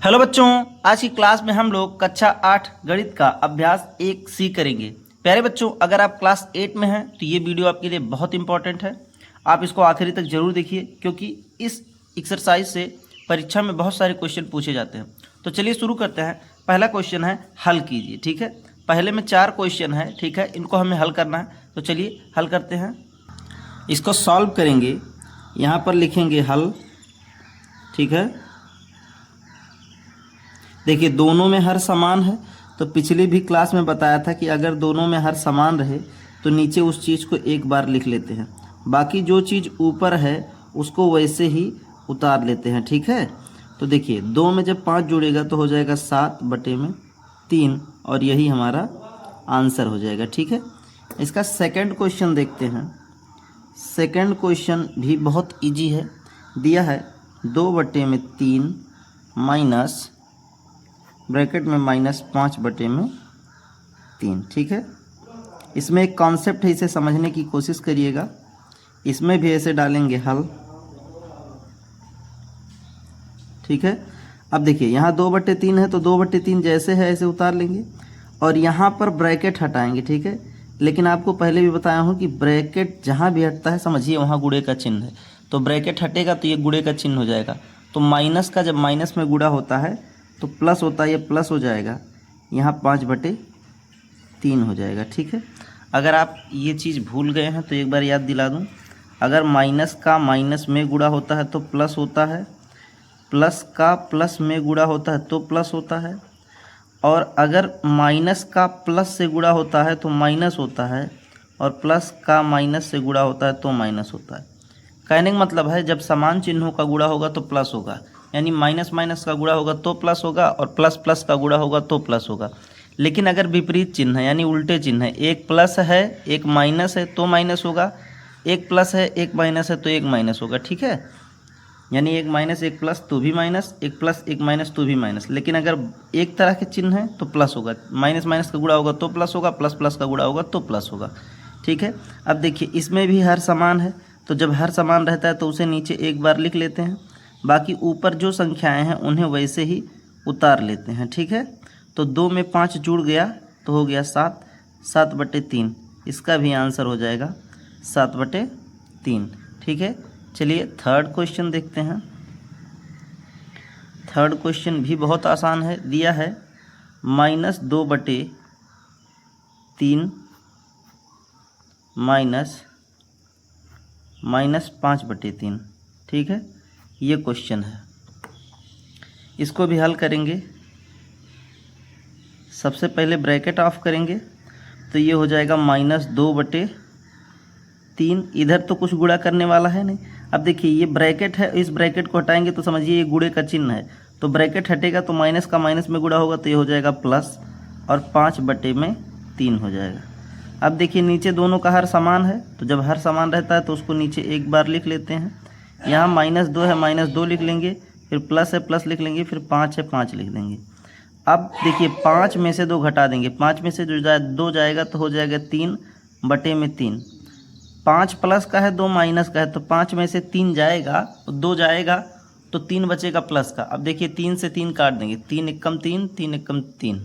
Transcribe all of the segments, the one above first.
Hello बच्चों, आज की क्लास में हम लोग कक्षा 8 गणित का अभ्यास 1C करेंगे। प्यारे बच्चों, अगर आप क्लास 8 में हैं तो ये वीडियो आपके लिए बहुत इंपॉर्टेंट है। आप इसको आखिरी तक जरूर देखिए क्योंकि इस एक्सरसाइज से परीक्षा में बहुत सारे क्वेश्चन पूछे जाते हैं। तो चलिए शुरू करते हैं। पहला क्वेश्चन है हल कीजिए। ठीक है, पहले में 4 क्वेश्चन है। ठीक है, इनको हमें हल करना है। तो चलिए हल करते हैं। इसको सॉल्व करेंगे, यहाँ पर लिखेंगे हल। ठीक है, देखिए दोनों में हर समान है। तो पिछली भी क्लास में बताया था कि अगर दोनों में हर समान रहे तो नीचे उस चीज़ को एक बार लिख लेते हैं, बाकी जो चीज़ ऊपर है उसको वैसे ही उतार लेते हैं। ठीक है, तो देखिए 2 में जब 5 जुड़ेगा तो हो जाएगा 7/3 और यही हमारा आंसर हो जाएगा। ठीक है, इसका सेकंड क्वेश्चन देखते हैं। सेकंड क्वेश्चन भी बहुत इजी है। दिया है 2/3 माइनस ब्रैकेट में -5/3। ठीक है, इसमें एक कॉन्सेप्ट है, इसे समझने की कोशिश करिएगा। इसमें भी ऐसे डालेंगे हल। ठीक है, अब देखिए यहाँ 2/3 है तो 2/3 जैसे है ऐसे उतार लेंगे और यहाँ पर ब्रैकेट हटाएंगे। ठीक है, लेकिन आपको पहले भी बताया हूँ कि ब्रैकेट जहाँ भी हटता है समझिए वहाँ गुणे का चिन्ह है। तो ब्रैकेट हटेगा तो ये गुणे का चिन्ह हो जाएगा। तो माइनस का जब माइनस में गुणा होता है तो प्लस होता है, ये प्लस हो जाएगा, यहाँ 5/3 हो जाएगा। ठीक है, अगर आप ये चीज़ भूल गए हैं तो एक बार याद दिला दूं। अगर माइनस का माइनस में गुणा होता है तो प्लस होता है, प्लस का प्लस में गुणा होता है तो प्लस होता है, और अगर माइनस का प्लस से गुणा होता है तो माइनस होता है, और प्लस का माइनस से गुणा होता है तो माइनस होता है। कहने का मतलब है जब समान चिन्हों का गुणा होगा तो प्लस होगा, यानी माइनस माइनस का गुणा होगा तो प्लस होगा, और प्लस प्लस का गुणा होगा तो प्लस होगा। लेकिन अगर विपरीत चिन्ह है यानी उल्टे चिन्ह है, एक प्लस है एक माइनस है तो माइनस होगा, एक प्लस है एक माइनस है तो एक माइनस होगा। ठीक है, यानी एक माइनस एक प्लस तो भी माइनस, एक प्लस एक माइनस तो भी माइनस। लेकिन अगर एक तरह के चिन्ह है तो प्लस होगा, माइनस माइनस का गुणा होगा तो प्लस होगा, प्लस प्लस का गुणा होगा तो प्लस होगा। ठीक है, अब देखिए इसमें भी हर समान है, तो जब हर समान रहता है तो उसे नीचे एक बार लिख लेते हैं, बाकी ऊपर जो संख्याएं हैं उन्हें वैसे ही उतार लेते हैं। ठीक है, तो 2 में 5 जुड़ गया तो हो गया 7, 7/3। इसका भी आंसर हो जाएगा 7/3। ठीक है, चलिए थर्ड क्वेश्चन देखते हैं। थर्ड क्वेश्चन भी बहुत आसान है। दिया है -2/3 -5/3। ठीक है, ये क्वेश्चन है, इसको भी हल करेंगे। सबसे पहले ब्रैकेट ऑफ करेंगे तो ये हो जाएगा -2/3। इधर तो कुछ गुणा करने वाला है नहीं। अब देखिए ये ब्रैकेट है, इस ब्रैकेट को हटाएंगे तो समझिए ये गुणे का चिन्ह है, तो ब्रैकेट हटेगा तो माइनस का माइनस में गुणा होगा तो ये हो जाएगा प्लस, और 5/3 हो जाएगा। अब देखिए नीचे दोनों का हर समान है, तो जब हर समान रहता है तो उसको नीचे एक बार लिख लेते हैं। यहाँ -2 है -2 लिख लेंगे, फिर प्लस है प्लस लिख लेंगे, फिर 5 है 5 लिख देंगे। अब देखिए 5 में से 2 घटा देंगे, 5 में से जो 2 जाएगा तो हो जाएगा 3/3। 5 प्लस का है 2 माइनस का है, तो 5 में से 3 जाएगा, 2 जाएगा तो 3 बचेगा प्लस का। अब देखिए 3 से 3 काट देंगे, 3 एकम 3, 3 एकम 3।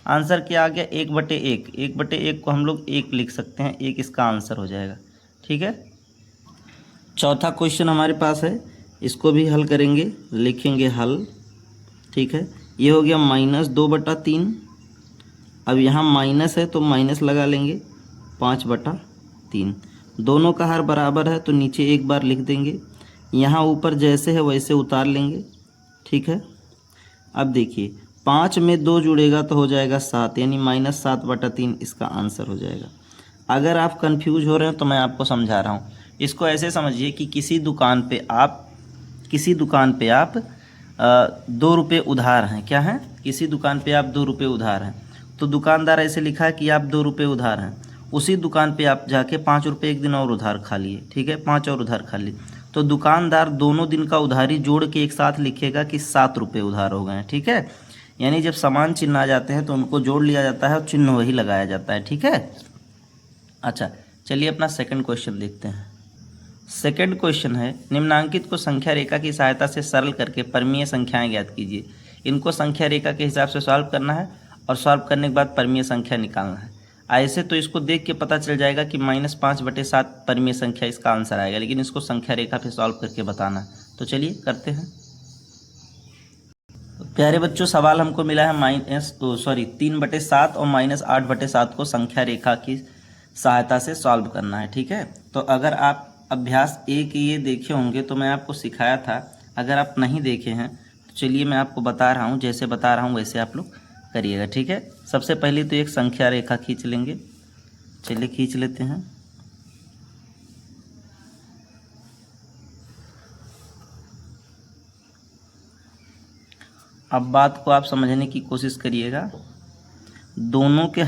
आंसर क्या आ गया 1/1। 1/1 को हम लोग 1 लिख सकते हैं, 1 इसका आंसर हो जाएगा। ठीक है, चौथा क्वेश्चन हमारे पास है, इसको भी हल करेंगे। लिखेंगे हल। ठीक है, ये हो गया -2/3। अब यहाँ माइनस है तो माइनस लगा लेंगे, 5/3। दोनों का हर बराबर है तो नीचे एक बार लिख देंगे, यहाँ ऊपर जैसे है वैसे उतार लेंगे। ठीक है, अब देखिए 5 में 2 जुड़ेगा तो हो जाएगा 7, यानी -7/3 इसका आंसर हो जाएगा। अगर आप कंफ्यूज हो रहे हैं तो मैं आपको समझा रहा हूँ। इसको ऐसे समझिए कि किसी दुकान पे आप 2 रुपये उधार हैं। क्या है, किसी दुकान पे आप 2 रुपये उधार हैं, तो दुकानदार ऐसे लिखा है कि आप 2 रुपये उधार हैं। उसी दुकान पे आप जाके 5 रुपये एक दिन और उधार खा लिए। ठीक है, 5 और उधार खा लिए, तो दुकानदार दोनों दिन का उधारी जोड़ के एक साथ लिखेगा कि 7 रुपये उधार हो गए हैं। ठीक है, यानी जब समान चिन्ह आ जाते हैं तो उनको जोड़ लिया जाता है और चिन्ह वही लगाया जाता है। ठीक है, अच्छा चलिए अपना सेकंड क्वेश्चन देखते हैं। सेकंड क्वेश्चन है, निम्नांकित को संख्या रेखा की सहायता से सरल करके परमीय संख्याएं ज्ञात कीजिए। इनको संख्या रेखा के हिसाब से सॉल्व करना है और सॉल्व करने के बाद परमीय संख्या निकालना है। ऐसे तो इसको देख के पता चल जाएगा कि -5/7 परमीय संख्या इसका आंसर आएगा, लेकिन इसको संख्या रेखा पे सॉल्व करके बताना है। तो चलिए करते हैं। प्यारे बच्चों, सवाल हमको मिला है 3/7 और -8/7 को संख्या रेखा की सहायता से सॉल्व करना है। ठीक है, तो अगर आप अभ्यास 1 ये देखे होंगे तो मैं आपको सिखाया था। अगर आप नहीं देखे हैं तो चलिए मैं आपको बता रहा हूँ, जैसे बता रहा हूँ वैसे आप लोग करिएगा। ठीक है, सबसे पहले तो एक संख्या रेखा खींच लेंगे। चलिए खींच लेते हैं। अब बात को आप समझने की कोशिश करिएगा। दोनों के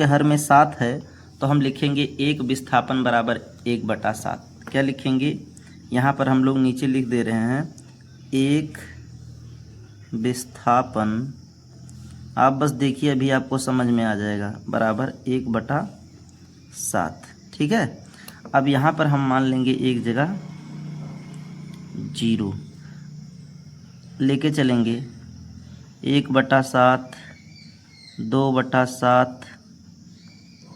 हर में 7 है तो हम लिखेंगे 1 विस्थापन बराबर 1/7। क्या लिखेंगे? यहाँ पर हम लोग नीचे लिख दे रहे हैं 1 विस्थापन, आप बस देखिए अभी आपको समझ में आ जाएगा, बराबर 1/7। ठीक है, अब यहाँ पर हम मान लेंगे एक जगह 0 लेके चलेंगे। 1/7, 2/7,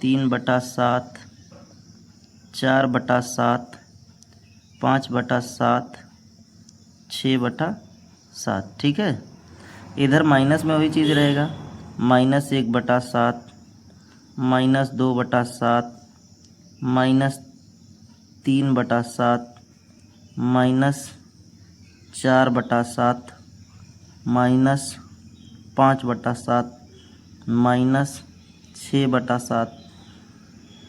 3/7, 4/7, 5/7, 6/7। ठीक है, इधर माइनस में वही चीज़ रहेगा, -1/7, -2/7, -3/7, -4/7, -5/7, -6/7,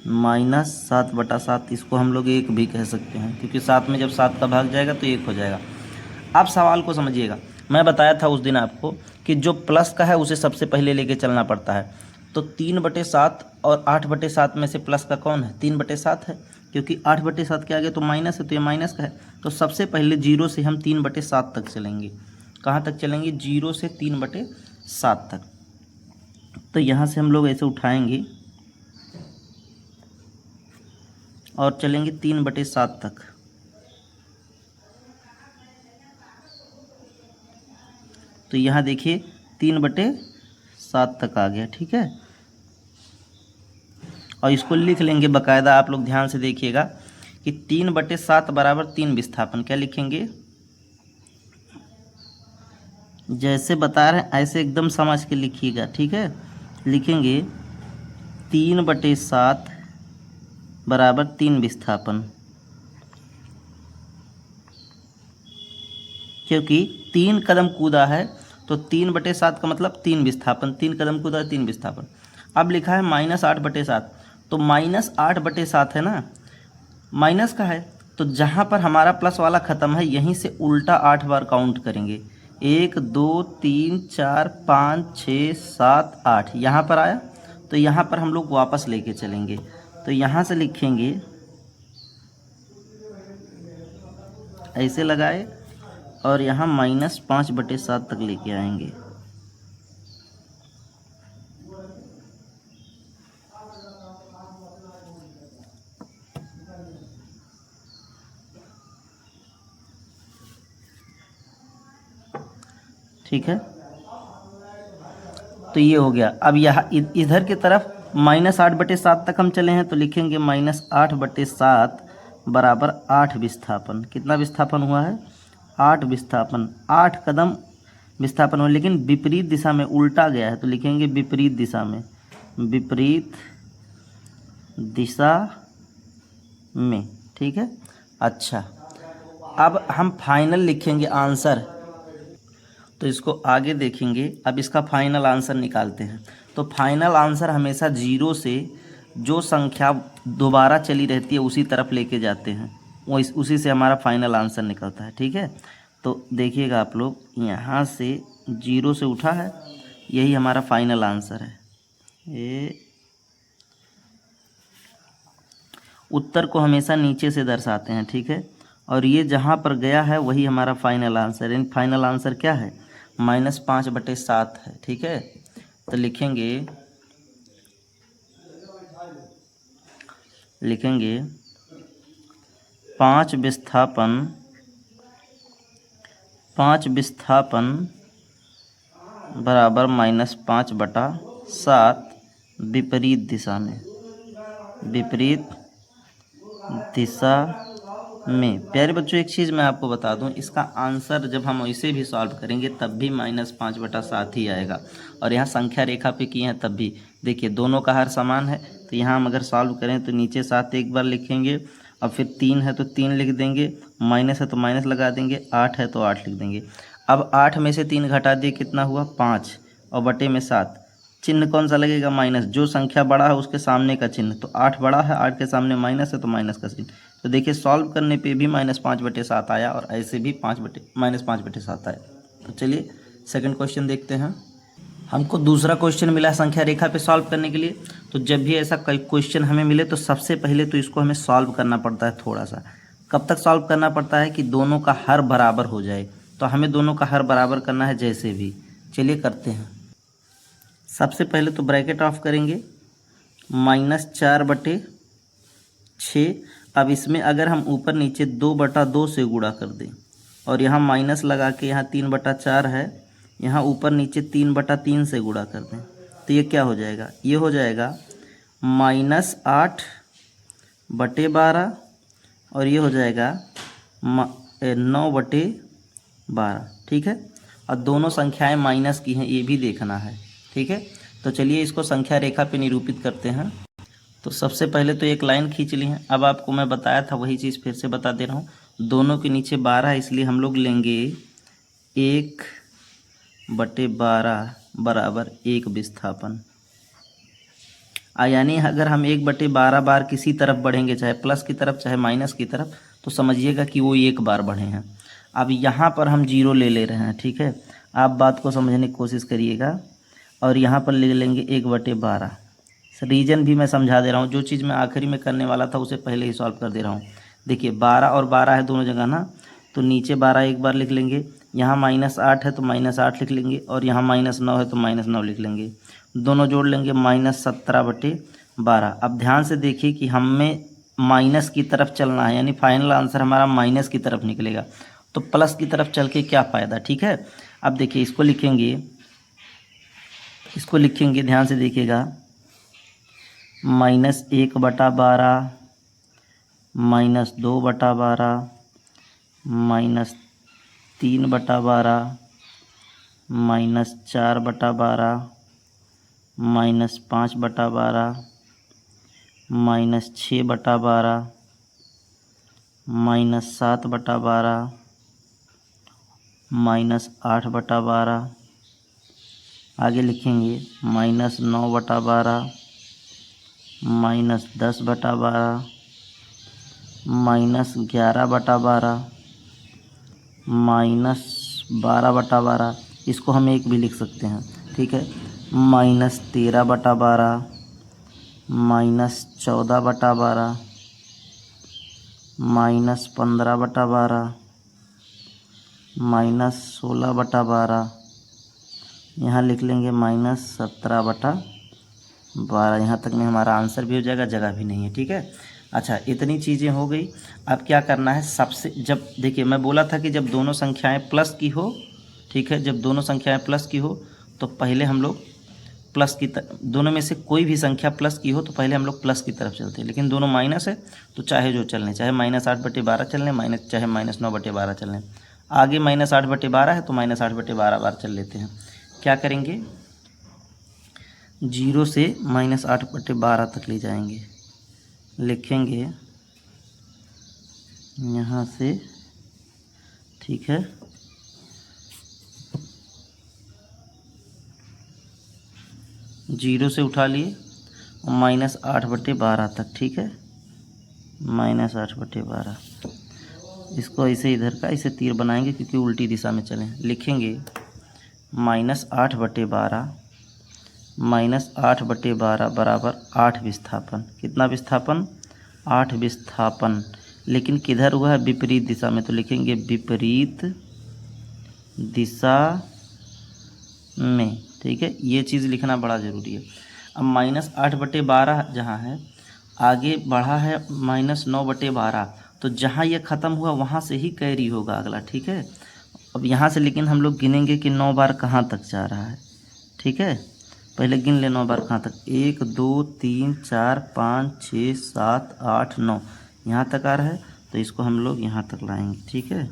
-7/7। इसको हम लोग 1 भी कह सकते हैं, क्योंकि 7 में जब 7 का भाग जाएगा तो 1 हो जाएगा। आप सवाल को समझिएगा। मैं बताया था उस दिन आपको कि जो प्लस का है उसे सबसे पहले लेके चलना पड़ता है। तो 3/7 और 8/7 में से प्लस का कौन है? 3/7 है, क्योंकि 8/7 के आगे तो माइनस है, तो ये माइनस का है। तो सबसे पहले 0 से हम 3/7 तक चलेंगे। कहाँ तक चलेंगे? 0 से 3/7 तक। तो यहाँ से हम लोग ऐसे उठाएंगे और चलेंगे 3/7 तक। तो यहाँ देखिए 3/7 तक आ गया। ठीक है, और इसको लिख लेंगे बाकायदा। आप लोग ध्यान से देखिएगा कि 3/7 बराबर 3 विस्थापन। क्या लिखेंगे? जैसे बता रहे हैं ऐसे एकदम समझ के लिखिएगा। ठीक है, लिखेंगे 3/7 बराबर 3 विस्थापन, क्योंकि 3 कदम कूदा है तो 3/7 का मतलब 3 विस्थापन। 3 कदम कूदा है, 3 विस्थापन। अब लिखा है -8/7, तो -8/7 है ना, माइनस का है। तो जहाँ पर हमारा प्लस वाला ख़त्म है यहीं से उल्टा 8 बार काउंट करेंगे। 1 2 3 4 5 6 7 8 यहाँ पर आया, तो यहाँ पर हम लोग वापस लेके चलेंगे। तो यहाँ से लिखेंगे, ऐसे लगाए और यहाँ -5/7 तक लेके आएंगे। ठीक है, तो ये हो गया। अब यहाँ इधर की तरफ -8/7 तक हम चले हैं, तो लिखेंगे -8/7 बराबर 8 विस्थापन। कितना विस्थापन हुआ है? 8 विस्थापन। 8 कदम विस्थापन हुआ, लेकिन विपरीत दिशा में उल्टा गया है, तो लिखेंगे विपरीत दिशा में। विपरीत दिशा में। ठीक है, अच्छा अब हम फाइनल लिखेंगे आंसर, तो इसको आगे देखेंगे। अब इसका फाइनल आंसर निकालते हैं। तो फाइनल आंसर हमेशा 0 से जो संख्या दोबारा चली रहती है उसी तरफ लेके जाते हैं, वो उसी से हमारा फाइनल आंसर निकलता है। ठीक है, तो देखिएगा आप लोग, यहाँ से 0 से उठा है, यही हमारा फाइनल आंसर है। ये उत्तर को हमेशा नीचे से दर्शाते हैं। ठीक है, और ये जहाँ पर गया है वही हमारा फाइनल आंसर है। फाइनल आंसर क्या है? -5/7 है। ठीक है, तो लिखेंगे 5 विस्थापन 5 विस्थापन बराबर -5/7 विपरीत दिशा में, विपरीत दिशा में। प्यारे बच्चों, एक चीज़ मैं आपको बता दूं, इसका आंसर जब हम इसे भी सॉल्व करेंगे तब भी -5/7 ही आएगा। और यहाँ संख्या रेखा पे किए हैं तब भी देखिए दोनों का हर समान है, तो यहाँ हम अगर सॉल्व करें तो नीचे 7 एक बार लिखेंगे, और फिर 3 है तो 3 लिख देंगे, माइनस है तो माइनस लगा देंगे, 8 है तो 8 लिख देंगे। अब 8 में से 3 घटा दिए, कितना हुआ 5, और बटे में 7, चिन्ह कौन सा लगेगा माइनस, जो संख्या बड़ा है उसके सामने का चिन्ह। तो 8 बड़ा है, 8 के सामने माइनस है तो माइनस का चिन्ह। तो देखिए सॉल्व करने पे भी -5/7 आया, और ऐसे भी -5/7 आया। तो चलिए सेकंड क्वेश्चन देखते हैं। हमको दूसरा क्वेश्चन मिला है संख्या रेखा पे सॉल्व करने के लिए। तो जब भी ऐसा कोई क्वेश्चन हमें मिले तो सबसे पहले तो इसको हमें सॉल्व करना पड़ता है थोड़ा सा। कब तक सॉल्व करना पड़ता है कि दोनों का हर बराबर हो जाए। तो हमें दोनों का हर बराबर करना है जैसे भी। चलिए करते हैं। सबसे पहले तो ब्रैकेट ऑफ करेंगे, -4/6। अब इसमें अगर हम ऊपर नीचे 2/2 से गुणा कर दें, और यहाँ माइनस लगा के यहाँ 3/4 है, यहाँ ऊपर नीचे 3/3 से गुणा कर दें, तो ये क्या हो जाएगा, ये हो जाएगा -8/12, और ये हो जाएगा 9/12। ठीक है, और दोनों संख्याएं माइनस की हैं, ये भी देखना है। ठीक है, तो चलिए इसको संख्या रेखा पे निरूपित करते हैं। तो सबसे पहले तो एक लाइन खींच ली है। अब आपको मैं बताया था वही चीज़ फिर से बता दे रहा हूँ। दोनों के नीचे 12 है, इसलिए हम लोग लेंगे 1/12 बराबर 1 विस्थापन। यानी अगर हम 1/12 बार किसी तरफ बढ़ेंगे, चाहे प्लस की तरफ चाहे माइनस की तरफ, तो समझिएगा कि वो 1 बार बढ़े हैं। अब यहाँ पर हम 0 ले रहे हैं। ठीक है, आप बात को समझने की कोशिश करिएगा, और यहाँ पर ले लेंगे 1/12। रीजन भी मैं समझा दे रहा हूँ, जो चीज़ मैं आखिरी में करने वाला था उसे पहले ही सॉल्व कर दे रहा हूँ। देखिए 12 और 12 है दोनों जगह ना, तो नीचे 12 एक बार लिख लेंगे, यहाँ -8 है तो -8 लिख लेंगे, और यहाँ -9 है तो -9 लिख लेंगे। दोनों जोड़ लेंगे, -17/12। अब ध्यान से देखिए कि हमें माइनस की तरफ चलना है, यानी फाइनल आंसर हमारा माइनस की तरफ निकलेगा। तो प्लस की तरफ चल के क्या फ़ायदा। ठीक है, अब देखिए इसको लिखेंगे, ध्यान से देखिएगा, -1/12, -2/12, -3/12, -4/12, -5/12, -6/12, -7/12, -8/12। आगे लिखेंगे -9/12, -10/12, -11/12, -12/12। इसको हम एक भी लिख सकते हैं। ठीक है, -13/12, -14/12, -15/12, -16/12। यहाँ लिख लेंगे -17/12। यहाँ तक में हमारा आंसर भी हो जाएगा, जगह भी नहीं है। ठीक है, अच्छा इतनी चीज़ें हो गई। अब क्या करना है, सबसे जब देखिए मैं बोला था कि जब दोनों संख्याएं प्लस की हो, ठीक है, जब दोनों संख्याएं प्लस की हो तो पहले हम लोग प्लस की दोनों में से कोई भी संख्या प्लस की हो तो पहले हम लोग प्लस की तरफ चलते हैं। लेकिन दोनों माइनस है तो चाहे जो चलने, चाहे -8/12 चलने, चाहे -9/12 चलने। आगे -8/12 है तो -8/12 बार चल लेते हैं। क्या करेंगे, 0 से -8/12 तक ले जाएंगे, लिखेंगे यहाँ से। ठीक है, जीरो से उठा लिए और -8/12 तक। ठीक है, -8/12। इसको ऐसे इधर का इसे तीर बनाएंगे क्योंकि उल्टी दिशा में चलें। लिखेंगे -8/12, -8/12 बराबर 8 विस्थापन। कितना विस्थापन, 8 विस्थापन। लेकिन किधर हुआ है, विपरीत दिशा में, तो लिखेंगे विपरीत दिशा में। ठीक है, ये चीज़ लिखना बड़ा ज़रूरी है। अब -8/12 जहाँ है, आगे बढ़ा है -9/12, तो जहाँ ये ख़त्म हुआ वहाँ से ही कैरी होगा अगला। ठीक है, अब यहाँ से लेकिन हम लोग गिनेंगे कि 9 बार कहाँ तक जा रहा है, ठीक है। पहले गिन ले 9 बार कहाँ तक, 1 2 3 4 5 6 7 8 9 यहाँ तक आ रहा है, तो इसको हम लोग यहाँ तक लाएंगे, ठीक है।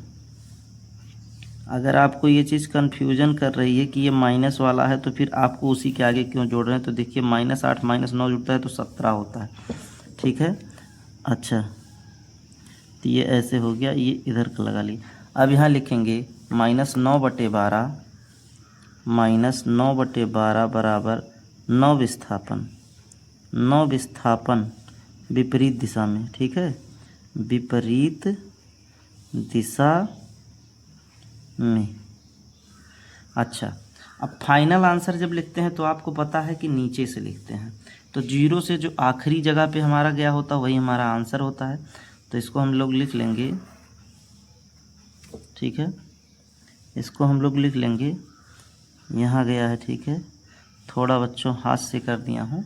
अगर आपको ये चीज़ कन्फ्यूजन कर रही है कि ये माइनस वाला है तो फिर आपको उसी के आगे क्यों जोड़ रहे हैं, तो देखिए -8 -9 जुड़ता है तो 17 होता है, ठीक है। अच्छा, तो ये ऐसे हो गया, ये इधर का लगा लिया। अब यहाँ लिखेंगे -9/12 -9/12 बराबर 9 विस्थापन, 9 विस्थापन विपरीत दिशा में, ठीक है, विपरीत दिशा में। अच्छा, अब फाइनल आंसर जब लिखते हैं तो आपको पता है कि नीचे से लिखते हैं, तो 0 से जो आखिरी जगह पे हमारा गया होता वही हमारा आंसर होता है, तो इसको हम लोग लिख लेंगे, ठीक है, इसको हम लोग लिख लेंगे, यहाँ गया है, ठीक है, थोड़ा बच्चों हाथ से कर दिया हूँ।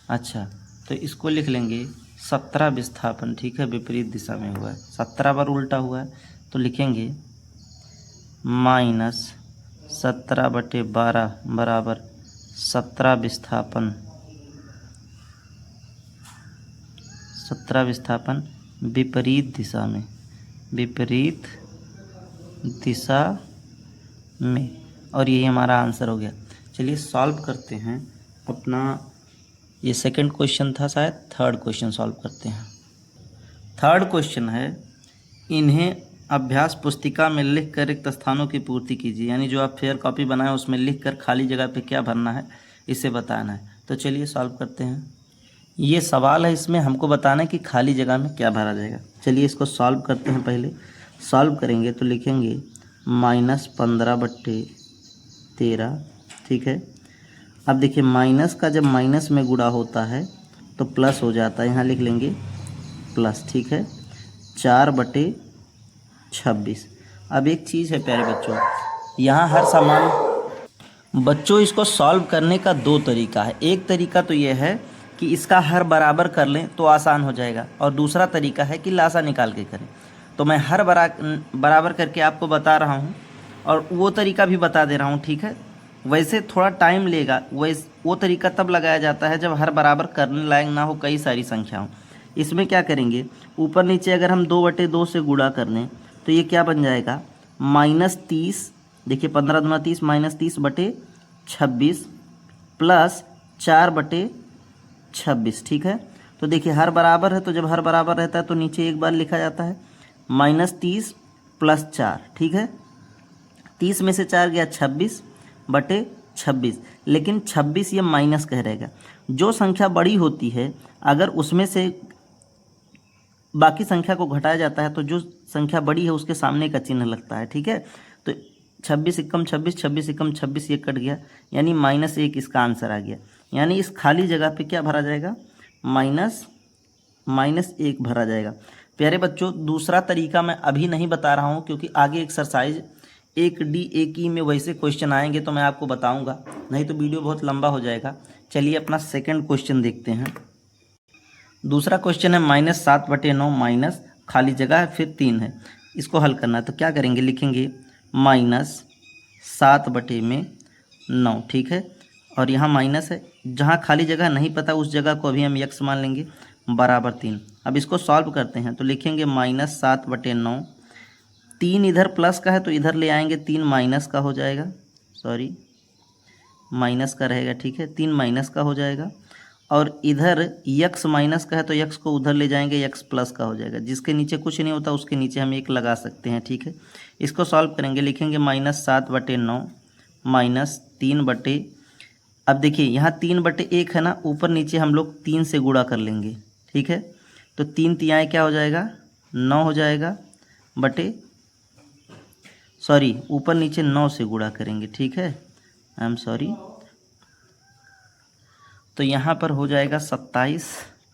अच्छा, तो इसको लिख लेंगे 17 विस्थापन, ठीक है, विपरीत दिशा में हुआ है, 17 बार उल्टा हुआ है, तो लिखेंगे -17/12 बराबर 17 विस्थापन, 17 विस्थापन विपरीत दिशा में, विपरीत दिशा में, और यही हमारा आंसर हो गया। चलिए सॉल्व करते हैं अपना, ये सेकंड क्वेश्चन था, शायद थर्ड क्वेश्चन सॉल्व करते हैं। थर्ड क्वेश्चन है, इन्हें अभ्यास पुस्तिका में लिख कर रिक्त स्थानों की पूर्ति कीजिए, यानी जो आप फेयर कॉपी बनाए उसमें लिख कर खाली जगह पे क्या भरना है इसे बताना है। तो चलिए सॉल्व करते हैं। ये सवाल है, इसमें हमको बताना है कि खाली जगह में क्या भरा जाएगा। चलिए इसको सॉल्व करते हैं। पहले सॉल्व करेंगे तो लिखेंगे -15/13, ठीक है। अब देखिए माइनस का जब माइनस में गुणा होता है तो प्लस हो जाता है, यहाँ लिख लेंगे प्लस, ठीक है, 4/26। अब एक चीज़ है प्यारे बच्चों, यहाँ हर समान, बच्चों इसको सॉल्व करने का दो तरीका है। एक तरीका तो ये है कि इसका हर बराबर कर लें तो आसान हो जाएगा, और दूसरा तरीका है कि लासा निकाल के करें। तो मैं हर बराबर करके आपको बता रहा हूँ और वो तरीका भी बता दे रहा हूँ, ठीक है। वैसे थोड़ा टाइम लेगा, वो तरीका तब लगाया जाता है जब हर बराबर करने लायक ना हो कई सारी संख्या हो। इसमें क्या करेंगे, +- अगर हम 2/2 से गुणा कर लें तो ये क्या बन जाएगा, -30, देखिए 15 दूना 30, -30/26 प्लस 4/26, ठीक है। तो देखिए हर बराबर है, तो जब हर बराबर रहता है तो नीचे एक बार लिखा जाता है -30 + 4, ठीक है। 30 में से 4 गया 26/26, लेकिन 26 ये माइनस कह रहेगा। जो संख्या बड़ी होती है अगर उसमें से बाकी संख्या को घटाया जाता है तो जो संख्या बड़ी है उसके सामने का चिन्ह लगता है, ठीक है। तो 26 × 26, 26 × 26 ये कट गया, यानी -1 इसका आंसर आ गया। यानी इस खाली जगह पे क्या भरा जाएगा, -1 भरा जाएगा। प्यारे बच्चों दूसरा तरीका मैं अभी नहीं बता रहा हूँ क्योंकि आगे एक्सरसाइज 1D 1E में वैसे क्वेश्चन आएंगे तो मैं आपको बताऊँगा, नहीं तो वीडियो बहुत लंबा हो जाएगा। चलिए अपना सेकंड क्वेश्चन देखते हैं। दूसरा क्वेश्चन है -7/9 माइनस खाली जगह है फिर 3 है, इसको हल करना है। तो क्या करेंगे, लिखेंगे -7/9, ठीक है, और यहाँ माइनस है, जहाँ खाली जगह नहीं पता उस जगह को अभी हम x मान लेंगे, बराबर 3। अब इसको सॉल्व करते हैं तो लिखेंगे -7/9, 3 इधर प्लस का है तो इधर ले आएंगे, 3 माइनस का हो जाएगा, सॉरी माइनस का रहेगा, ठीक है, 3 माइनस का हो जाएगा, और इधर x माइनस का है तो x को उधर ले जाएंगे, x प्लस का हो जाएगा। जिसके नीचे कुछ नहीं होता उसके नीचे हम 1 लगा सकते हैं, ठीक है। इसको सॉल्व करेंगे, लिखेंगे -7/9 माइनस 3/, अब देखिए यहाँ 3/1 है ना, ऊपर नीचे हम लोग 3 से गुणा कर लेंगे, ठीक है। तो 3 तिहाई क्या हो जाएगा, 9 हो जाएगा, सॉरी ऊपर नीचे 9 से गुणा करेंगे, ठीक है, आई एम सॉरी। तो यहाँ पर हो जाएगा 27।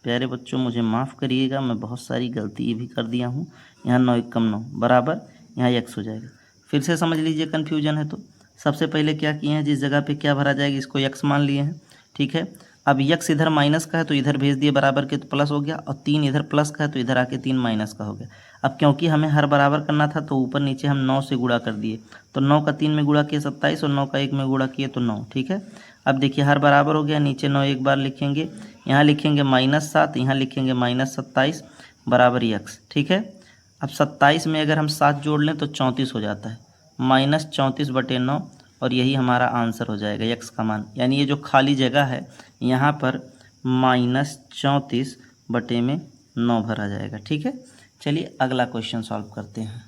प्यारे बच्चों मुझे माफ़ करिएगा, मैं बहुत सारी गलती भी कर दिया हूँ। यहाँ 9 × 9 बराबर, यहाँ x हो जाएगा। फिर से समझ लीजिए कन्फ्यूजन है तो सबसे पहले क्या किए हैं, जिस जगह पे क्या भरा जाएगा इसको x मान लिए हैं, ठीक है। अब x इधर माइनस का है तो इधर भेज दिए बराबर के, तो प्लस हो गया, और 3 इधर प्लस का है तो इधर आके 3 माइनस का हो गया। अब क्योंकि हमें हर बराबर करना था तो ऊपर नीचे हम 9 से गुणा कर दिए, तो 9 का 3 में गुणा किए 27 और 9 का 1 में गुणा किए तो 9। ठीक है, अब देखिए हर बराबर हो गया, नीचे 9 एक बार लिखेंगे, यहाँ लिखेंगे -7, यहाँ लिखेंगे -27 बराबर x। ठीक है, अब 27 में अगर हम 7 जोड़ लें तो 34 हो जाता है, -34/9 और यही हमारा आंसर हो जाएगा x का मान। यानी ये जो खाली जगह है यहाँ पर -34/9 भरा जाएगा। ठीक है, चलिए अगला क्वेश्चन सॉल्व करते हैं।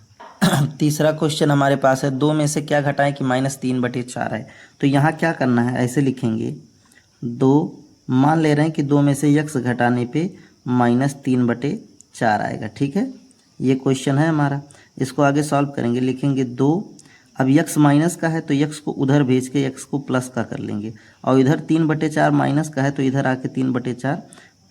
तीसरा क्वेश्चन हमारे पास है, 2 में से क्या घटाएं कि -3/4 है। तो यहाँ क्या करना है, ऐसे लिखेंगे 2, मान ले रहे हैं कि 2 में से x घटाने पे -3/4 आएगा। ठीक है, ये क्वेश्चन है हमारा, इसको आगे सॉल्व करेंगे, लिखेंगे 2। अब x माइनस का है तो x को उधर भेज के x को प्लस का कर लेंगे, और इधर 3/4 माइनस का है तो इधर आके 3/4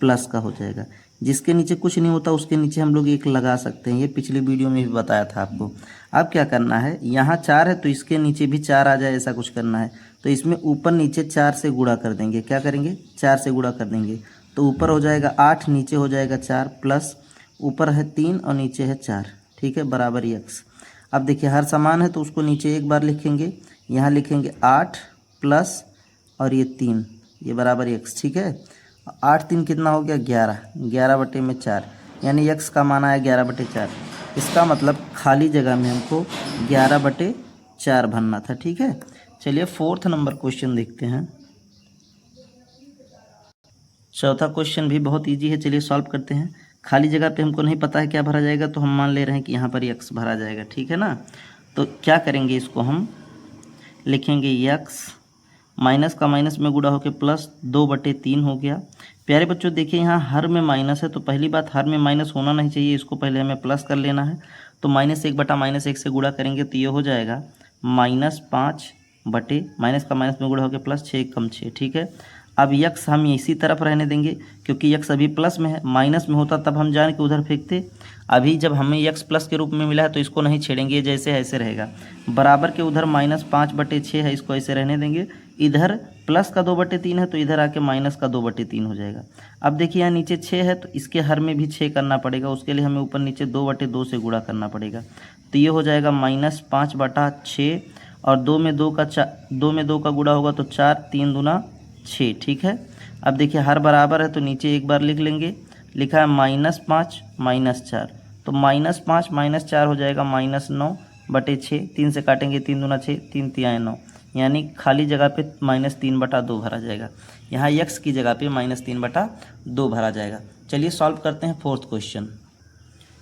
प्लस का हो जाएगा। जिसके नीचे कुछ नहीं होता उसके नीचे हम लोग 1 लगा सकते हैं, ये पिछली वीडियो में भी बताया था आपको। अब क्या करना है, यहाँ 4 है तो इसके नीचे भी 4 आ जाए, ऐसा कुछ करना है। तो इसमें ऊपर नीचे 4 से गुणा कर देंगे, क्या करेंगे 4 से गुणा कर देंगे, तो ऊपर हो जाएगा 8, नीचे हो जाएगा 4, प्लस ऊपर है 3 और नीचे है 4। ठीक है, बराबर x। अब देखिए हर समान है तो उसको नीचे एक बार लिखेंगे, यहाँ लिखेंगे 8 प्लस और ये 3, ये बराबर x। ठीक है, 8 3 कितना हो गया 11, 11/4, यानी x का मान आया 11/4। इसका मतलब खाली जगह में हमको 11/4 भरना था। ठीक है, चलिए 4th नंबर क्वेश्चन देखते हैं। चौथा क्वेश्चन भी बहुत इजी है, चलिए सॉल्व करते हैं। खाली जगह पे हमको नहीं पता है क्या भरा जाएगा, तो हम मान ले रहे हैं कि यहाँ पर x भरा जाएगा। ठीक है ना, तो क्या करेंगे, इसको हम लिखेंगे x, माइनस का माइनस में गुणा होकर प्लस 2/3 हो गया। प्यारे बच्चों देखिए यहाँ हर में माइनस है, तो पहली बात हर में माइनस होना नहीं चाहिए, इसको पहले हमें प्लस कर लेना है। तो -1/-1 से गुणा करेंगे तो ये हो जाएगा -5 बटे, माइनस का माइनस में गुणा होकर प्लस 6 कम 6। ठीक है, अब x हम इसी तरफ रहने देंगे क्योंकि x अभी प्लस में है, माइनस में होता तब हम जान के उधर फेंकते। अभी जब हमें x प्लस के रूप में मिला है तो इसको नहीं छेड़ेंगे, जैसे ऐसे रहेगा। बराबर के उधर -5/6 है, इसको ऐसे रहने देंगे। इधर प्लस का 2/3 है तो इधर आके माइनस का 2/3 हो जाएगा। अब देखिए यहाँ नीचे 6 है तो इसके हर में भी 6 करना पड़ेगा, उसके लिए हमें ऊपर नीचे 2/2 से गुणा करना पड़ेगा। तो ये हो जाएगा -5/6 और 2 में 2 का गुणा होगा तो 4, 3 दूना 6। ठीक है, अब देखिए हर बराबर है तो नीचे एक बार लिख लेंगे, लिखा है -5 -4, तो -5 -4 हो जाएगा -9/6, 3 से काटेंगे 3 दूना 6, 3 तियाएँ 9, यानी खाली जगह पे -3/2 भरा जाएगा। यहाँ x की जगह पे -3/2 भरा जाएगा। चलिए सॉल्व करते हैं 4th क्वेश्चन।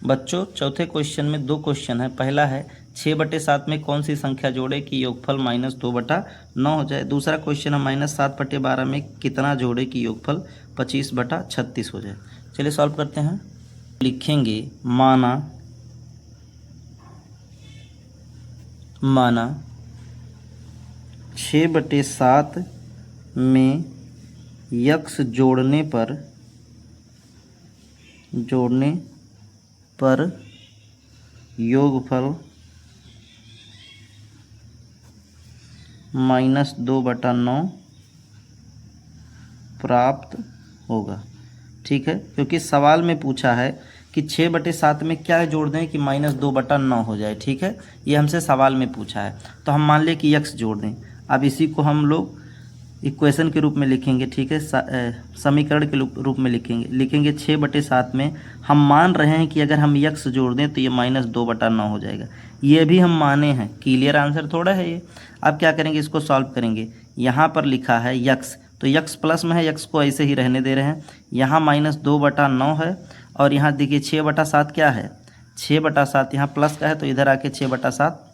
बच्चों चौथे क्वेश्चन में 2 क्वेश्चन है। पहला है 6/7 में कौन सी संख्या जोड़े कि योगफल -2/9 हो जाए। दूसरा क्वेश्चन है -7/12 में कितना जोड़े कि योगफल 25/36 हो जाए। चलिए सॉल्व करते हैं। लिखेंगे माना 6/7 में x जोड़ने पर योगफल -2/9 प्राप्त होगा। ठीक है, क्योंकि सवाल में पूछा है कि 6/7 में क्या जोड़ दें कि -2/9 हो जाए। ठीक है, ये हमसे सवाल में पूछा है, तो हम मान लें कि x जोड़ दें। अब इसी को हम लोग इक्वेशन के रूप में लिखेंगे। ठीक है, समीकरण के रूप में लिखेंगे 6/7 में हम मान रहे हैं कि अगर हम x जोड़ दें तो ये -2/9 हो जाएगा। ये भी हम माने हैं, क्लियर आंसर थोड़ा है ये। अब क्या करेंगे, इसको सॉल्व करेंगे। यहाँ पर लिखा है x, तो x प्लस में है, x को ऐसे ही रहने दे रहे हैं। यहाँ -2/9 है और यहाँ देखिए 6/7 क्या है, 6/7 यहाँ प्लस का है तो इधर आके 6/7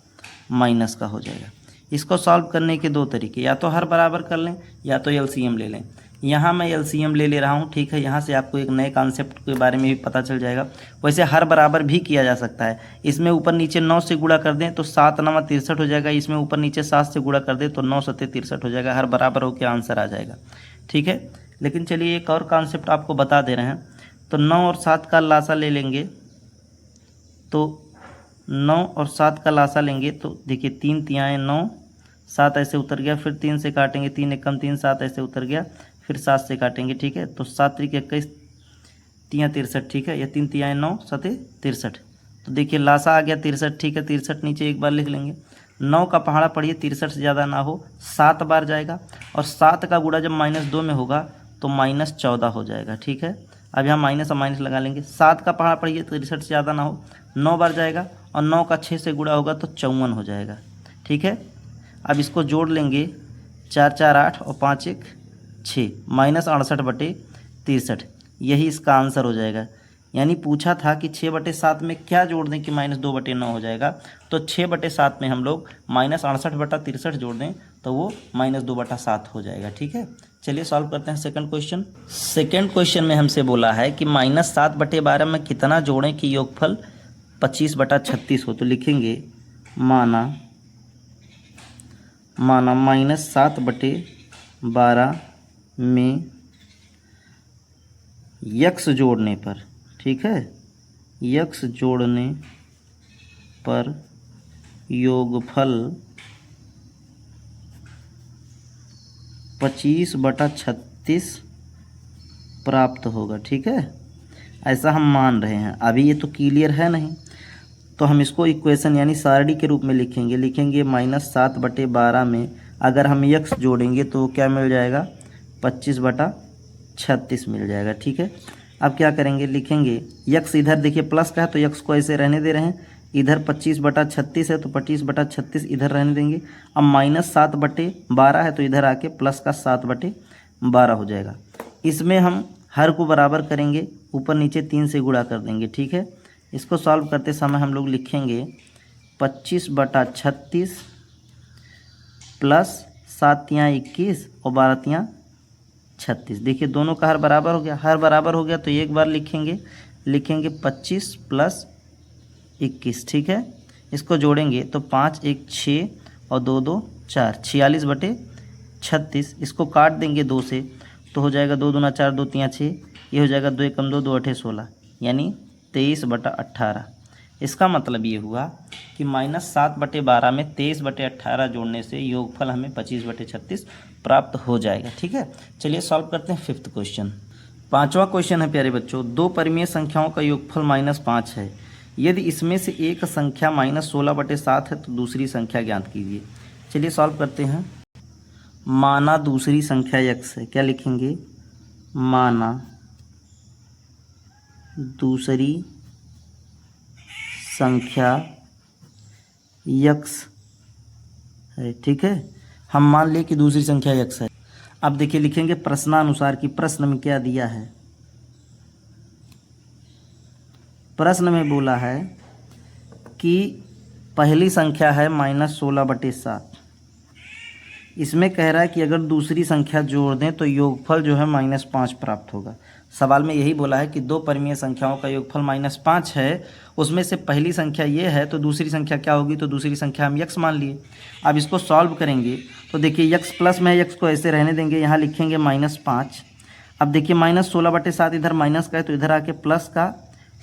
माइनस का हो जाएगा। इसको सॉल्व करने के 2 तरीके, या तो हर बराबर कर लें या तो एलसीएम ले लें। यहाँ मैं एलसीएम ले रहा हूँ। ठीक है, यहाँ से आपको एक नए कॉन्सेप्ट के बारे में भी पता चल जाएगा। वैसे हर बराबर भी किया जा सकता है। इसमें ऊपर नीचे 9 से गुणा कर दें तो 7 9 63 हो जाएगा। इसमें ऊपर नीचे 7 से गुणा कर दें तो 9 7 63 हो जाएगा। हर बराबर हो के आंसर आ जाएगा। ठीक है, लेकिन चलिए एक और कॉन्सेप्ट आपको बता दे रहे हैं। तो 9 और 7 का लासा ले लेंगे, तो 9 और 7 का लासा लेंगे तो देखिए 3 तियाएँ 9, 7 ऐसे उतर गया, फिर 3 से काटेंगे, 3 एकम 3, 7 ऐसे उतर गया, फिर 7 से काटेंगे। ठीक है, तो 7 3 21 3 63। ठीक है, ये 3 तियाएँ 9 7 63, तो देखिए लासा आ गया 63, ठीक है 63 नीचे एक बार लिख लेंगे। 9 का पहाड़ा पढ़िए 63 से ज़्यादा ना हो, 7 बार जाएगा, और 7 का गुणा जब -2 में होगा तो -14 हो जाएगा, ठीक है। अब यहाँ माइनस और माइनस लगा लेंगे। 7 का पहाड़ा पढ़िए 63 से ज़्यादा ना हो, 9 बार जाएगा, और 9 का 6 से गुणा होगा तो 54 हो जाएगा, ठीक है। अब इसको जोड़ लेंगे, 4 4 8 और 5 1 6, -68/63, यही इसका आंसर हो जाएगा। यानी पूछा था कि 6/7 में क्या जोड़ दें कि -2/9 हो जाएगा, तो 6/7 में हम लोग -68/63 जोड़ दें तो वो -2/7 हो जाएगा, ठीक है। चलिए सॉल्व करते हैं सेकंड क्वेश्चन। सेकंड क्वेश्चन में हमसे बोला है कि -7/12 में कितना जोड़ें कि योगफल 25/36 हो। तो लिखेंगे माना -7/12 में यक्स जोड़ने पर, ठीक है, यक्स जोड़ने पर योगफल 25/36 प्राप्त होगा, ठीक है। ऐसा हम मान रहे हैं, अभी ये तो क्लियर है नहीं, तो हम इसको इक्वेशन यानी सारणी के रूप में लिखेंगे। -7/12 में अगर हम यक्स जोड़ेंगे तो क्या मिल जाएगा, 25/36 मिल जाएगा, ठीक है। अब क्या करेंगे, लिखेंगे यक्स इधर देखिए प्लस का है तो यक्स को ऐसे रहने दे रहे हैं, इधर 25/36 है तो 25/36 इधर रहने देंगे। अब -7/12 है तो इधर आके प्लस का 7/12 हो जाएगा। इसमें हम हर को बराबर करेंगे, ऊपर नीचे 3 से गुणा कर देंगे, ठीक है। इसको सॉल्व करते समय हम लोग लिखेंगे 25/36 प्लस 7 × 21 और 12 × 36। देखिए दोनों का हर बराबर हो गया, हर बराबर हो गया तो एक बार लिखेंगे 25 + 21, ठीक है। इसको जोड़ेंगे तो 5 1 6 और 2 2 4, 46/36। इसको काट देंगे 2 से तो हो जाएगा 2 दूना 4, 2 3 6, ये हो जाएगा 2 एकम 2, 2 8 16, यानी 23/18। इसका मतलब ये हुआ कि -7/12 में 23/18 जोड़ने से योगफल हमें 25/36 प्राप्त हो जाएगा, ठीक है। चलिए सॉल्व करते हैं फिफ्थ क्वेश्चन। पांचवा क्वेश्चन है प्यारे बच्चों, दो परिमेय संख्याओं का योगफल -5 है। यदि इसमें से एक संख्या -16/7 है तो दूसरी संख्या ज्ञात कीजिए। चलिए सॉल्व करते हैं। माना दूसरी संख्या x है, क्या लिखेंगे, माना दूसरी संख्या x है, ठीक है। हम मान लिए कि दूसरी संख्या x है। अब देखिए लिखेंगे प्रश्नानुसार कि प्रश्न में क्या दिया है। प्रश्न में बोला है कि पहली संख्या है -16/7। इसमें कह रहा है कि अगर दूसरी संख्या जोड़ दें तो योगफल जो है -5 प्राप्त होगा। सवाल में यही बोला है कि दो परिमेय संख्याओं का योगफल -5 है, उसमें से पहली संख्या ये है तो दूसरी संख्या क्या होगी, तो दूसरी संख्या हम x मान लिए। अब इसको सॉल्व करेंगे तो देखिए x प्लस में x को ऐसे रहने देंगे, यहाँ लिखेंगे -5। अब देखिए -16/7 इधर माइनस का है तो इधर आके प्लस का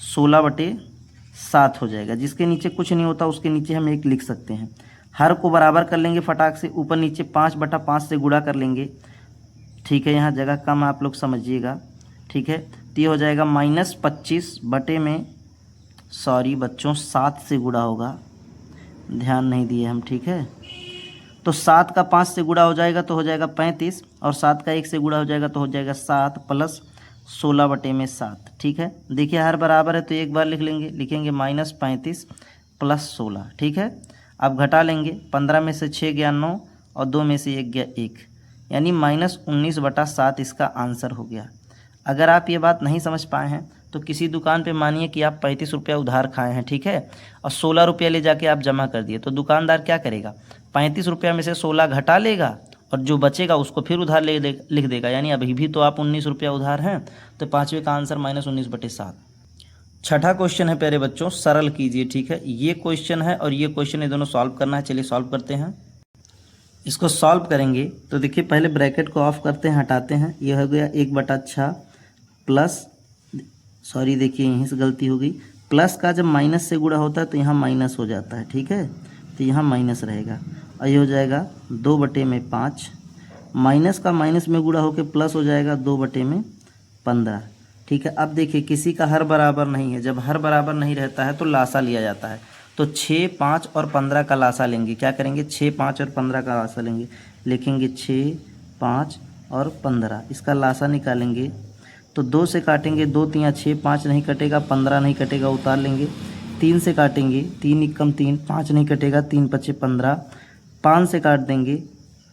16/7 हो जाएगा। जिसके नीचे कुछ नहीं होता उसके नीचे हम 1 लिख सकते हैं। हर को बराबर कर लेंगे फटाक से, ऊपर नीचे 5/5 से गुणा कर लेंगे, ठीक है। यहाँ जगह कम आप लोग समझिएगा, ठीक है। तो ये हो जाएगा -25 बटे में, सॉरी बच्चों 7 से गुणा होगा, ध्यान नहीं दिए हम, ठीक है। तो 7 का 5 से गुणा हो जाएगा तो हो जाएगा 35, और 7 का 1 से गुणा हो जाएगा तो हो जाएगा 7 + 16/7, ठीक है। देखिए हर बराबर है तो एक बार लिख लेंगे, लिखेंगे -35 + 16, ठीक है। अब घटा लेंगे, 15 में से 6 गया 9 और 2 में से 1 गया 1, यानी -19/7 इसका आंसर हो गया। अगर आप ये बात नहीं समझ पाए हैं तो किसी दुकान पे मानिए कि आप 35 रुपया उधार खाए हैं, ठीक है, और 16 रुपया ले जाके आप जमा कर दिए, तो दुकानदार क्या करेगा, 35 रुपया में से 16 घटा लेगा और जो बचेगा उसको फिर उधार लिख देगा। यानी अभी भी तो आप 19 रुपया उधार हैं, तो पाँचवें का आंसर -19/7। छठा क्वेश्चन है प्यारे बच्चों, सरल कीजिए, ठीक है। ये क्वेश्चन है और ये क्वेश्चन, ये दोनों सॉल्व करना है। चलिए सॉल्व करते हैं। इसको सॉल्व करेंगे तो देखिए पहले ब्रैकेट को ऑफ करते हैं, हटाते हैं। ये हो गया 1/6 प्लस, सॉरी देखिए यहीं से गलती हो गई, प्लस का जब माइनस से गुणा होता है तो यहाँ माइनस हो जाता है, ठीक है। तो यहाँ माइनस रहेगा और ये हो जाएगा 2/5, माइनस का माइनस में गुणा होकर प्लस हो जाएगा 2/15। ठीक है। अब देखिए किसी का हर बराबर नहीं है, जब हर बराबर नहीं रहता है तो लासा लिया जाता है। तो 6, 5 और 15 का लासा लेंगे। क्या करेंगे? 6, 5 और 15 का लासा लेंगे। लिखेंगे 6, 5 और 15, इसका लासा निकालेंगे। तो 2 से काटेंगे, 2 तियाँ 6, 5 नहीं कटेगा, 15 नहीं कटेगा, उतार लेंगे। 3 से काटेंगे, 3 एकम 3, 5 नहीं कटेगा, 3 पचे 15। 5 से काट देंगे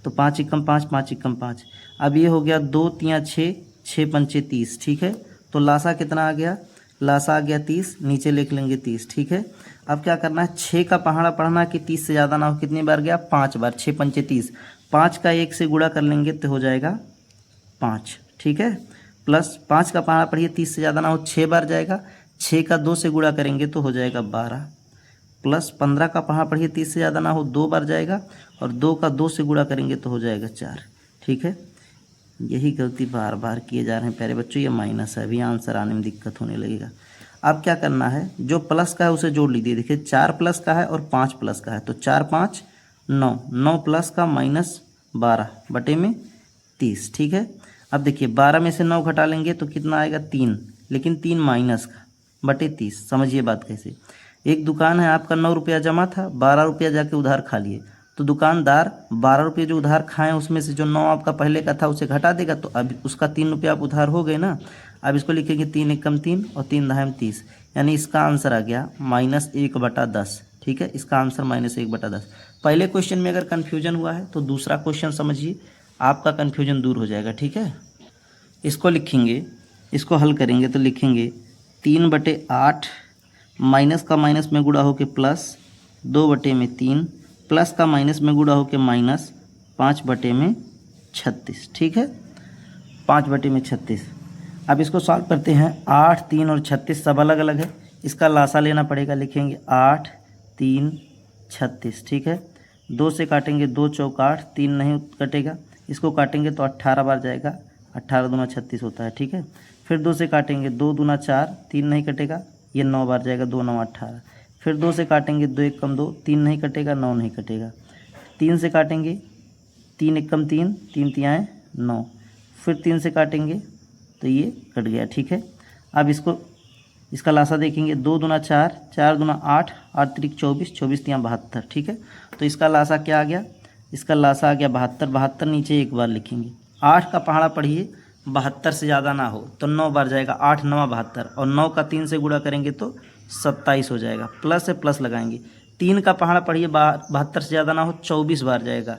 तो 5 एकम 5, 5 एकम 5। अब ये हो गया 2 तियाँ 6, 6 पंचे 30, ठीक है। तो लासा कितना आ गया? लासा आ गया 30, नीचे लिख लेंगे 30, ठीक है। अब क्या करना है? 6 का पहाड़ा पढ़ना कि 30 से ज़्यादा ना हो। कितनी बार गया? 5 बार। 6 पंचे 30, 5 का 1 से गुणा कर लेंगे तो हो जाएगा 5, ठीक है। प्लस 5 का पहाड़ा पढ़िए 30 से ज़्यादा ना हो, 6 बार जाएगा। 6 का 2 से गुणा करेंगे तो हो जाएगा 12। प्लस 15 का पहाड़ा पढ़िए 30 से ज़्यादा ना हो, 2 बार जाएगा, और 2 का 2 से गुणा करेंगे तो हो जाएगा 4, ठीक है। यही गलती बार बार किए जा रहे हैं प्यारे बच्चों, ये माइनस है, अभी आंसर आने में दिक्कत होने लगेगा। अब क्या करना है? जो प्लस का है उसे जोड़ लीजिए। देखिए 4 प्लस का है और 5 प्लस का है, तो 4, 5, 9, 9 प्लस का माइनस 12 बटे में 30, ठीक है। अब देखिए 12 में से 9 घटा लेंगे तो कितना आएगा? 3, लेकिन 3 माइनस का बटे 30। समझिए बात कैसे। एक दुकान है, आपका 9 रुपया जमा था, 12 रुपया जाके उधार खा लिए, तो दुकानदार 12 रुपये जो उधार खाएं उसमें से जो 9 आपका पहले का था उसे घटा देगा, तो अब उसका 3 रुपया आप उधार हो गए ना। अब इसको लिखेंगे 3 एकम 3 और 3 दहाम 30, यानी इसका आंसर आ गया -1/10, ठीक है। इसका आंसर -1/10। पहले क्वेश्चन में अगर कन्फ्यूजन हुआ है तो दूसरा क्वेश्चन समझिए, आपका कन्फ्यूजन दूर हो जाएगा, ठीक है। इसको लिखेंगे, इसको हल करेंगे तो लिखेंगे 3/8 माइनस का माइनस में गुणा होके प्लस 2/3 प्लस का माइनस में गुणा होके माइनस 5/36, ठीक है। 5/36। अब इसको सॉल्व करते हैं। 8, 3 और 36 सब अलग अलग है, इसका लासा लेना पड़ेगा। लिखेंगे 8, 3, 36, ठीक है। 2 से काटेंगे, 2 चौक 8, 3 नहीं कटेगा, इसको काटेंगे तो 18 बार जाएगा, 18 दूना 36 होता है, ठीक है। फिर 2 से काटेंगे, 2 दूना 4, 3 नहीं कटेगा, ये 9 बार जाएगा, 2 9 18। फिर 2 से काटेंगे, 2 एकम 2, 3 नहीं कटेगा, 9 नहीं कटेगा। 3 से काटेंगे, 3 एकम 3, 3 तियाएँ 9। फिर 3 से काटेंगे तो ये कट गया, ठीक है। अब इसका लासा देखेंगे, 2 दूना 4, 4 दूना 8, 8 त्रिक 24, 24 तियाँ 72, ठीक है। तो इसका लासा क्या आ गया? इसका लासा आ गया 72, 72 नीचे एक बार लिखेंगे। 8 का पहाड़ा पढ़िए 72 से ज़्यादा ना हो तो 9 बार जाएगा, 8 9 72, और 9 का 3 से गुणा करेंगे तो 27 हो जाएगा। प्लस से प्लस लगाएंगे। 3 का पहाड़ा पढ़िए 72 से ज़्यादा ना हो, 24 बार जाएगा।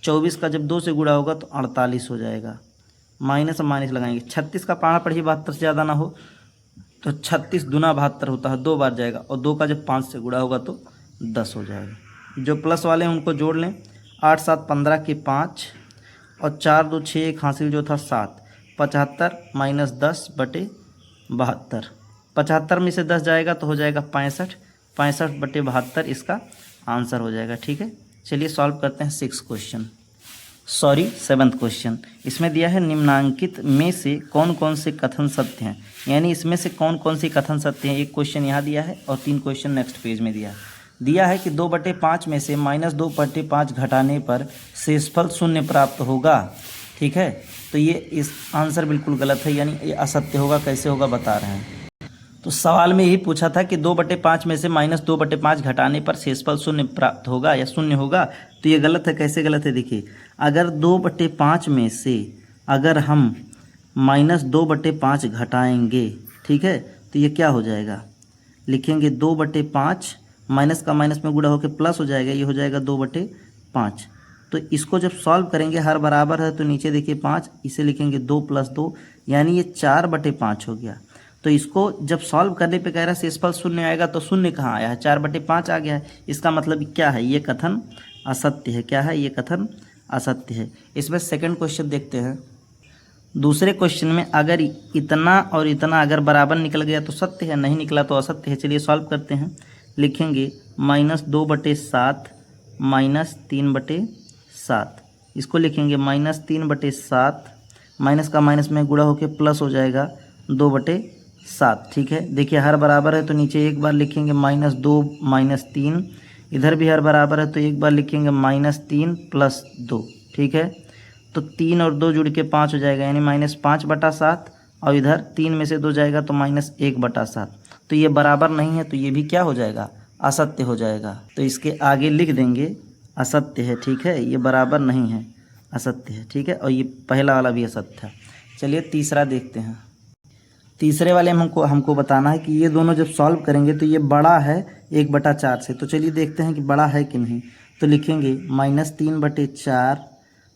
24 का जब 2 से गुणा होगा तो 48 हो जाएगा। माइनस और माइनस लगाएंगे। 36 का पहाड़ा पढ़िए 72 से ज़्यादा ना हो तो 36 दूना 72 होता है, 2 बार जाएगा, और 2 का जब 5 से गुणा होगा तो 10 हो जाएगा। जो प्लस वाले हैं उनको जोड़ लें। 8 7 15 के 5 और 4 2 6 एक हासिल जो था 7, 75 माइनस 10/72। 75 में से 10 जाएगा तो हो जाएगा 65, 65/72 इसका आंसर हो जाएगा, ठीक है। चलिए सॉल्व करते हैं 7th क्वेश्चन। इसमें दिया है निम्नांकित में से कौन कौन से कथन सत्य हैं, यानी इसमें से कौन कौन से कथन सत्य हैं। एक क्वेश्चन यहाँ दिया है और 3 क्वेश्चन नेक्स्ट पेज में दिया है कि 2/5 में से -2/5 घटाने पर शेषफल 0 प्राप्त होगा, ठीक है। तो ये इस आंसर बिल्कुल गलत है, यानी ये असत्य होगा। कैसे होगा बता रहे हैं। तो सवाल में यही पूछा था कि 2/5 में से -2/5 घटाने पर शेषफल 0 प्राप्त होगा या 0 होगा, तो ये गलत है। कैसे गलत है? देखिए, अगर 2/5 में से अगर हम -2/5 घटाएंगे, ठीक है, तो ये क्या हो जाएगा? लिखेंगे 2/5, माइनस का माइनस में गुणा होकर प्लस हो जाएगा, ये हो जाएगा 2/5। तो इसको जब सॉल्व करेंगे, हर बराबर है तो नीचे देखिए 5, इसे लिखेंगे 2 + 2, यानी ये 4/5 हो गया। तो इसको जब सॉल्व करने पे कह रहा है शेषफल 0 आएगा, तो 0 कहाँ आया है? 4/5 आ गया है। इसका मतलब क्या है? ये कथन असत्य है। क्या है? ये कथन असत्य है। इसमें सेकंड क्वेश्चन देखते हैं। दूसरे क्वेश्चन में अगर इतना और इतना अगर बराबर निकल गया तो सत्य है, नहीं निकला तो असत्य है। चलिए सॉल्व करते हैं। लिखेंगे -2/7 -3/7, इसको लिखेंगे -3/7, माइनस का माइनस में गुणा होकर प्लस हो जाएगा 2/7, ठीक है। देखिए हर बराबर है तो नीचे एक बार लिखेंगे -2 -3, इधर भी हर बराबर है तो एक बार लिखेंगे -3 + 2, ठीक है। तो 3 और 2 जुड़ के 5 हो जाएगा, यानी -5/7 और इधर 3 में से 2 जाएगा तो -1/7। तो ये बराबर नहीं है, तो ये भी क्या हो जाएगा, असत्य हो जाएगा। तो इसके आगे लिख देंगे असत्य है, ठीक है, ये बराबर नहीं है, असत्य है, ठीक है। और ये पहला वाला भी असत्य था। चलिए तीसरा देखते हैं। तीसरे वाले में हमको बताना है कि ये दोनों जब सॉल्व करेंगे तो ये बड़ा है 1/4 से। तो चलिए देखते हैं कि बड़ा है कि नहीं। तो लिखेंगे -3/4,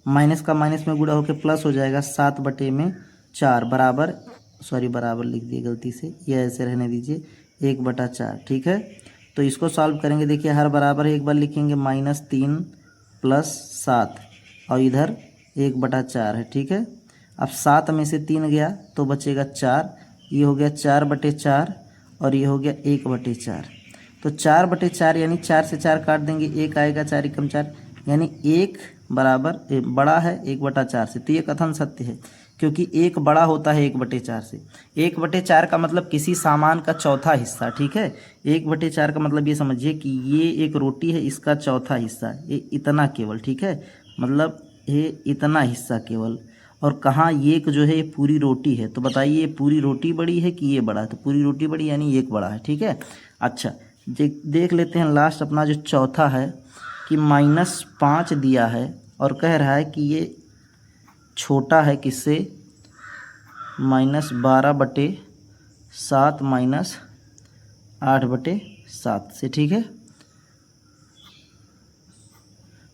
माइनस का माइनस में गुणा होकर प्लस हो जाएगा 7/4 बराबर, सॉरी बराबर लिख दिए गलती से, ये ऐसे रहने दीजिए 1/4, ठीक है। तो इसको सॉल्व करेंगे, देखिए हर बराबर है, एक बार लिखेंगे -3 + 7 और इधर 1/4 है, ठीक है। अब 7 में से 3 गया तो बचेगा 4, ये हो गया 4/4 और ये हो गया 1/4। तो 4/4 यानी 4 से 4 काट देंगे, 1 आएगा, 4 × 4 यानी 1 बराबर बड़ा है 1/4 से। तो ये कथन सत्य है, क्योंकि 1 बड़ा होता है 1/4 से। 1/4 का मतलब किसी सामान का चौथा हिस्सा, ठीक है। 1/4 का मतलब ये समझिए कि ये एक रोटी है, इसका चौथा हिस्सा, ये इतना केवल, ठीक है, मतलब ये इतना हिस्सा केवल। और कहाँ ये जो है ये पूरी रोटी है। तो बताइए ये पूरी रोटी बड़ी है कि ये बड़ा है। तो पूरी रोटी बड़ी यानी एक बड़ा है, ठीक है। अच्छा देख लेते हैं लास्ट अपना जो चौथा है कि -5 दिया है और कह रहा है कि ये छोटा है किससे, -12/7 -8/7 से, ठीक है।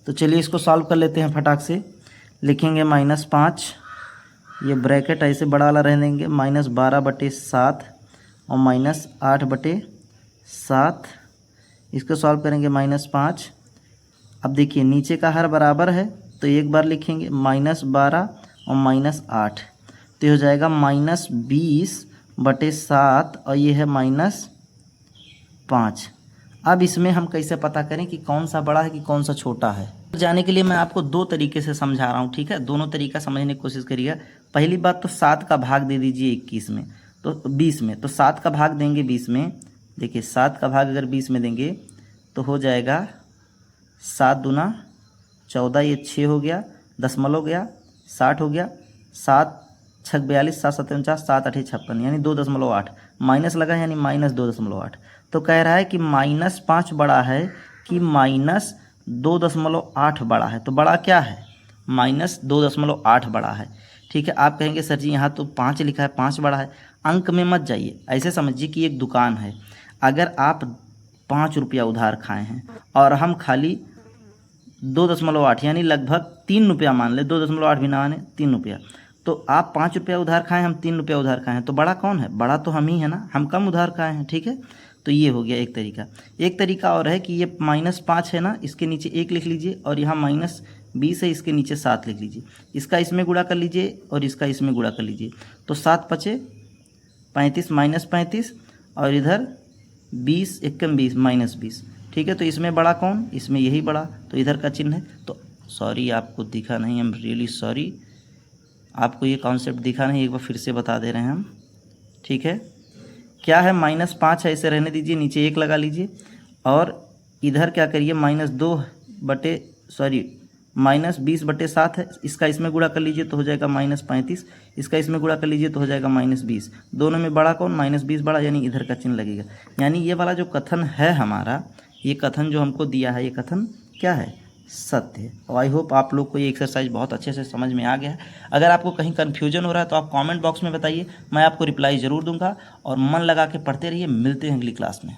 तो चलिए इसको सॉल्व कर लेते हैं फटाक से। लिखेंगे -5, ये ब्रैकेट ऐसे बड़ा वाला रहने देंगे, -12/7 और -8/7। इसको सॉल्व करेंगे -5। अब देखिए नीचे का हर बराबर है तो एक बार लिखेंगे -12 और -8, तो ये हो जाएगा -20/7 और ये है -5। अब इसमें हम कैसे पता करें कि कौन सा बड़ा है कि कौन सा छोटा है। जाने के लिए मैं आपको 2 तरीके से समझा रहा हूँ, ठीक है। दोनों तरीका समझने की कोशिश करिएगा। पहली बात तो 7 का भाग दे दीजिए 21 में, तो 20 में, तो 7 का भाग देंगे 20 में। देखिए 7 का भाग अगर 20 में देंगे तो हो जाएगा 7 दूना 14, ये 6 हो गया, दशमलव गया 60 हो गया, 7 छक 42, 7 7 49, 7 8 56 यानी 2.8, माइनस लगा यानी -2.8। तो कह रहा है कि -5 बड़ा है कि -2.8 बड़ा है। तो बड़ा क्या है, -2.8 बड़ा है, ठीक है। आप कहेंगे सर जी यहाँ तो 5 लिखा है, 5 बड़ा है। अंक में मत जाइए, ऐसे समझिए कि एक दुकान है, अगर आप 5 रुपया उधार खाए हैं और हम खाली 2.8 यानी लगभग 3 रुपया मान ले, 2.8 भी ना माने 3 रुपया, तो आप 5 रुपया उधार खाए, हम 3 रुपया उधार खाए हैं, तो बड़ा कौन है, बड़ा तो हम ही है ना, हम कम उधार खाए हैं, ठीक है। तो ये हो गया एक तरीका। एक तरीका और है कि ये -5 है ना, इसके नीचे 1 लिख लीजिए और यहाँ -20 है, इसके नीचे 7 लिख लीजिए, इसका इसमें गुणा कर लीजिए और इसका इसमें गुणा कर लीजिए। तो 7 × 5 = -35 और इधर 20 × 1 = 20 -20, ठीक है। तो इसमें बड़ा कौन, इसमें यही बड़ा, तो इधर का चिन्ह है। तो सॉरी आपको दिखा नहीं, आई एम रियली सॉरी, आपको ये कॉन्सेप्ट दिखा नहीं, एक बार फिर से बता दे रहे हैं हम, ठीक है। क्या है, -5 है, इसे रहने दीजिए, नीचे 1 लगा लीजिए और इधर क्या करिए -20/7 है, इसका इसमें गुणा कर लीजिए तो हो जाएगा -35, इसका इसमें गुणा कर लीजिए तो हो जाएगा -20। दोनों में बड़ा कौन, -20 बड़ा, यानी इधर का चिन्ह लगेगा। यानी ये वाला जो कथन है हमारा, ये कथन जो हमको दिया है, ये कथन क्या है, सत्य है। और आई होप आप लोग को ये एक्सरसाइज बहुत अच्छे से समझ में आ गया है। अगर आपको कहीं कन्फ्यूजन हो रहा है तो आप कमेंट बॉक्स में बताइए, मैं आपको रिप्लाई ज़रूर दूंगा। और मन लगा के पढ़ते रहिए, मिलते हैं अगली क्लास में।